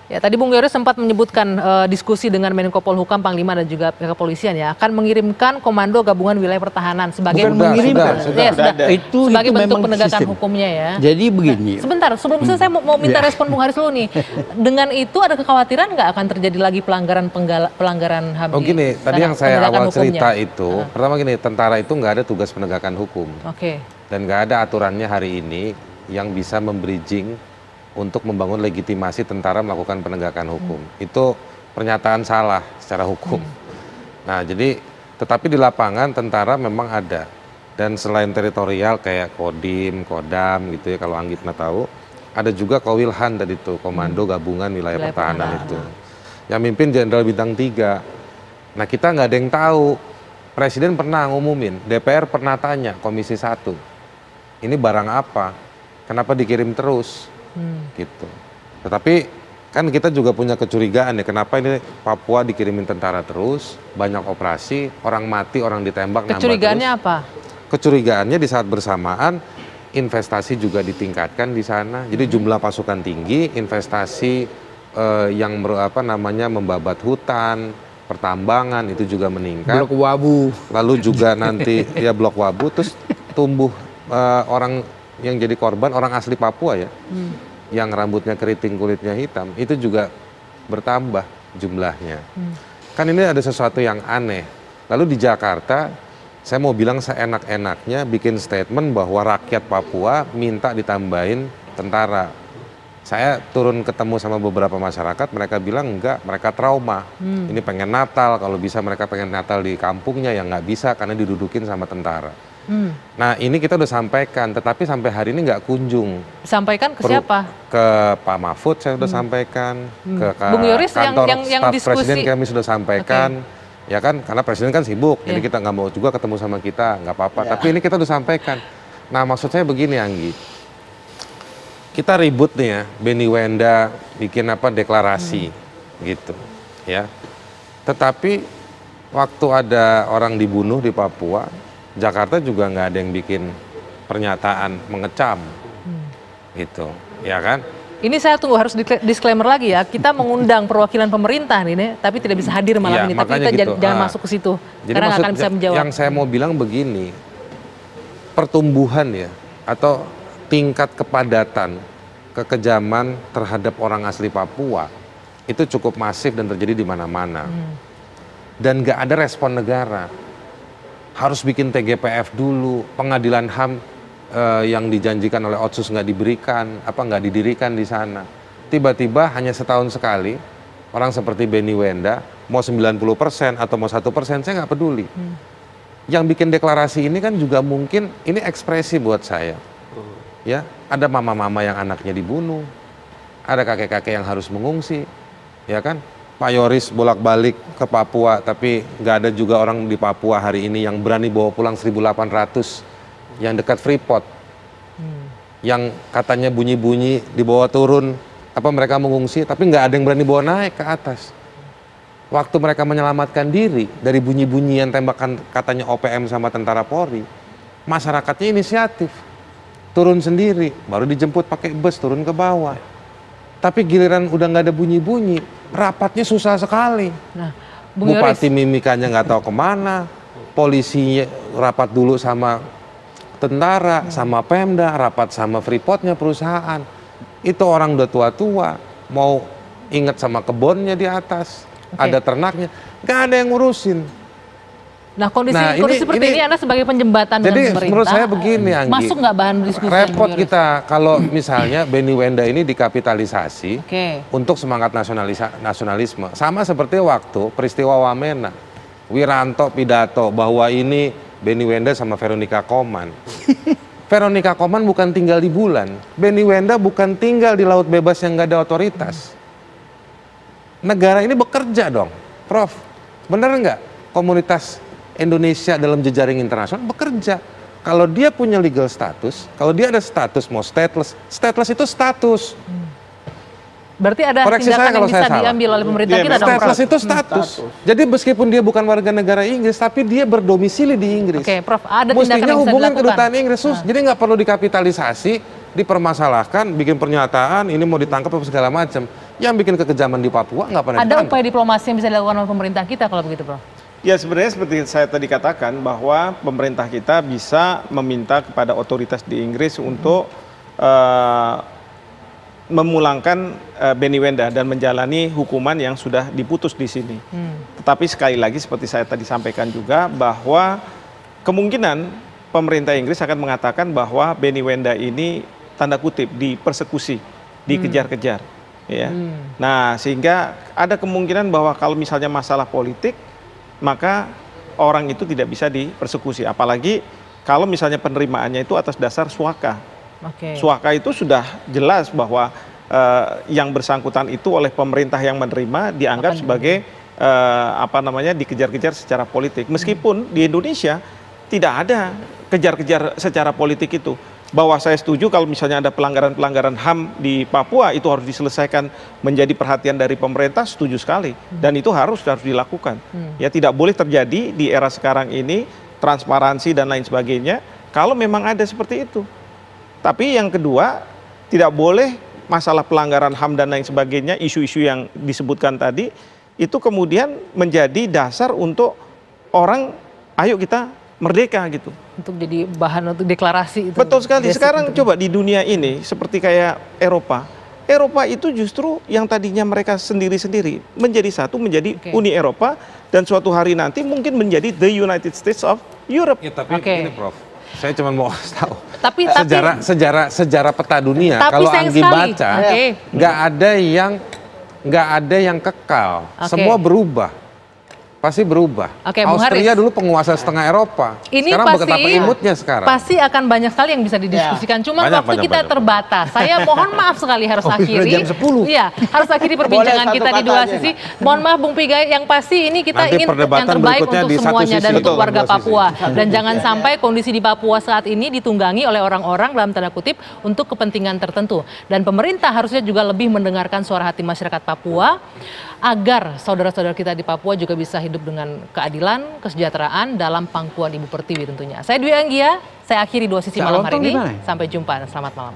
Ya, tadi Bung Yoris sempat menyebutkan diskusi dengan Menko Polhukam, Panglima dan juga pihak kepolisian ya akan mengirimkan Komando Gabungan Wilayah Pertahanan sebagai itu sebagai bentuk penegakan sistem hukumnya ya. Jadi begini. Nah, sebentar, sebelum saya mau minta respon Bung Haris dulu nih. Dengan itu ada kekhawatiran nggak akan terjadi lagi pelanggaran HAM? Oh gini, tadi yang saya awal cerita itu, pertama gini, tentara itu nggak ada tugas penegakan hukum. Oke. Dan nggak ada aturannya hari ini yang bisa membridging untuk membangun legitimasi tentara melakukan penegakan hukum. Itu pernyataan salah secara hukum. Nah, jadi tetapi di lapangan tentara memang ada. Dan selain teritorial kayak Kodim, Kodam gitu ya, kalau Anggit nggak tahu, ada juga Kowilhan tadi itu, Komando Gabungan Wilayah Pertahanan itu. Yang mimpin Jenderal Bintang 3. Nah, kita nggak ada yang tahu. Presiden pernah ngumumin, DPR pernah tanya Komisi 1. Ini barang apa? Kenapa dikirim terus? Gitu. Tetapi kan kita juga punya kecurigaan ya, kenapa ini Papua dikirimin tentara terus, banyak operasi, orang mati, orang ditembak, kecurigaannya nambah terus. apa? Kecurigaannya di saat bersamaan investasi juga ditingkatkan di sana, jadi jumlah pasukan tinggi, investasi yang membabat hutan, pertambangan itu juga meningkat. Blok Wabu. Lalu juga nanti ya Blok Wabu, terus tumbuh orang yang jadi korban orang asli Papua ya, yang rambutnya keriting kulitnya hitam, itu juga bertambah jumlahnya. Kan ini ada sesuatu yang aneh. Lalu di Jakarta, saya mau bilang seenak-enaknya bikin statement bahwa rakyat Papua minta ditambahin tentara. Saya turun ketemu sama beberapa masyarakat, mereka bilang enggak, mereka trauma. Ini pengen Natal, kalau bisa mereka pengen Natal di kampungnya, yang nggak bisa karena didudukin sama tentara. Nah ini kita udah sampaikan, tetapi sampai hari ini nggak kunjung. Sampaikan ke siapa? Ke Pak Mahfud saya sudah sampaikan, ke Bung Yoris kantor yang staf diskusi. Presiden kami sudah sampaikan. Ya kan, karena Presiden kan sibuk, jadi kita nggak mau juga ketemu sama kita, nggak apa-apa. Tapi ini kita udah sampaikan. Nah maksud saya begini Anggi, kita ribut nih ya, Benny Wenda bikin deklarasi gitu ya. Tetapi waktu ada orang dibunuh di Papua, Jakarta juga nggak ada yang bikin pernyataan mengecam, gitu, ya kan? Ini saya tunggu harus disclaimer lagi ya, kita mengundang perwakilan pemerintah ini, tapi tidak bisa hadir malam ini, tapi kita gitu. jangan masuk ke situ, Jadi karena nggak akan bisa menjawab. Yang saya mau bilang begini, pertumbuhan ya, atau tingkat kepadatan, kekejaman terhadap orang asli Papua, itu cukup masif dan terjadi di mana-mana. Dan nggak ada respon negara. Harus bikin TGPF dulu, pengadilan HAM yang dijanjikan oleh Otsus nggak diberikan, nggak didirikan di sana. Tiba-tiba hanya setahun sekali, orang seperti Benny Wenda, mau 90% atau mau 1%, saya nggak peduli. Yang bikin deklarasi ini kan juga mungkin, ini ekspresi buat saya. Ya, ada mama-mama yang anaknya dibunuh, ada kakek-kakek yang harus mengungsi, ya kan? Pak Yoris bolak-balik ke Papua, tapi nggak ada juga orang di Papua hari ini yang berani bawa pulang 1.800 yang dekat Freeport, yang katanya bunyi-bunyi dibawa turun, mereka mengungsi, tapi nggak ada yang berani bawa naik ke atas. Waktu mereka menyelamatkan diri dari bunyi-bunyian tembakan katanya OPM sama tentara Polri, masyarakatnya inisiatif, turun sendiri, baru dijemput pakai bus turun ke bawah. Tapi giliran udah nggak ada bunyi-bunyi, rapatnya susah sekali. Nah, Bupati mimikanya nggak tahu kemana, polisinya rapat dulu sama tentara, sama Pemda, rapat sama Freeportnya perusahaan. Itu orang udah tua-tua, mau inget sama kebunnya di atas, ada ternaknya, nggak ada yang ngurusin. Nah kondisi seperti ini Anda sebagai penjembatan dengan pemerintah, menurut saya begini Anggi, masuk nggak bahan diskusi? Repot kita kalau misalnya Benny Wenda ini dikapitalisasi untuk semangat nasionalisme. Sama seperti waktu peristiwa Wamena, Wiranto pidato bahwa ini Benny Wenda sama Veronica Koman. Veronica Koman bukan tinggal di bulan, Benny Wenda bukan tinggal di laut bebas yang nggak ada otoritas. Negara ini bekerja dong, Prof. Bener nggak? Komunitas Indonesia dalam jejaring internasional bekerja. Kalau dia punya legal status, kalau dia ada status mau stateless itu status. Berarti ada tindakan yang bisa diambil oleh pemerintah kita dong. Stateless itu status. Jadi meskipun dia bukan warga negara Inggris, tapi dia berdomisili di Inggris. Oke, Prof, ada tindakan yang bisa mestinya hubungan dilakukan. kedutaan Inggris, jadi nggak perlu dikapitalisasi, dipermasalahkan, bikin pernyataan, ini mau ditangkap apa segala macam. Yang bikin kekejaman di Papua nggak pernah Ada ditangkap. upaya diplomasi yang bisa dilakukan oleh pemerintah kita kalau begitu, Prof? Ya sebenarnya seperti saya tadi katakan bahwa pemerintah kita bisa meminta kepada otoritas di Inggris untuk memulangkan Benny Wenda dan menjalani hukuman yang sudah diputus di sini. Tetapi sekali lagi seperti saya tadi sampaikan juga bahwa kemungkinan pemerintah Inggris akan mengatakan bahwa Benny Wenda ini tanda kutip dipersekusi, dikejar-kejar. Ya. Nah sehingga ada kemungkinan bahwa kalau misalnya masalah politik maka orang itu tidak bisa dipersekusi. Apalagi kalau misalnya penerimaannya itu atas dasar suaka. Suaka itu sudah jelas bahwa yang bersangkutan itu oleh pemerintah yang menerima dianggap sebagai dikejar-kejar secara politik. Meskipun di Indonesia tidak ada kejar-kejar secara politik itu. Bahwa saya setuju kalau misalnya ada pelanggaran-pelanggaran HAM di Papua itu harus diselesaikan menjadi perhatian dari pemerintah, setuju sekali. Dan itu harus dilakukan. Ya tidak boleh terjadi di era sekarang ini transparansi dan lain sebagainya kalau memang ada seperti itu. Tapi yang kedua, tidak boleh masalah pelanggaran HAM dan lain sebagainya, isu-isu yang disebutkan tadi, itu kemudian menjadi dasar untuk orang, ayo kita merdeka gitu. Untuk jadi bahan untuk deklarasi itu. Betul sekali. Sekarang coba di dunia ini, seperti kayak Eropa. Eropa itu justru yang tadinya mereka sendiri-sendiri menjadi satu, menjadi Uni Eropa, dan suatu hari nanti mungkin menjadi the United States of Europe. Ya, tapi ini Prof, saya cuma mau tahu. Tapi sejarah peta dunia tapi kalau Anggi baca nggak ada yang kekal, semua berubah, pasti berubah. Austria dulu penguasa setengah Eropa, ini sekarang pasti, betapa imutnya sekarang. Pasti akan banyak sekali yang bisa didiskusikan. Cuma waktu kita terbatas. Saya mohon maaf sekali harus akhiri. Jam 10. Iya, harus akhiri perbincangan kita di dua sisi. Mohon maaf Bung Pigai, yang pasti ini kita Nanti ingin yang terbaik untuk semuanya dan untuk warga Papua. Dan jangan sampai kondisi di Papua saat ini ditunggangi oleh orang-orang dalam tanda kutip untuk kepentingan tertentu. Dan pemerintah harusnya juga lebih mendengarkan suara hati masyarakat Papua agar saudara-saudara kita di Papua juga bisa hidup dengan keadilan, kesejahteraan dalam pangkuan Ibu Pertiwi tentunya. Saya Dwi Anggia, saya akhiri dua sisi malam hari ini. Sampai jumpa, selamat malam.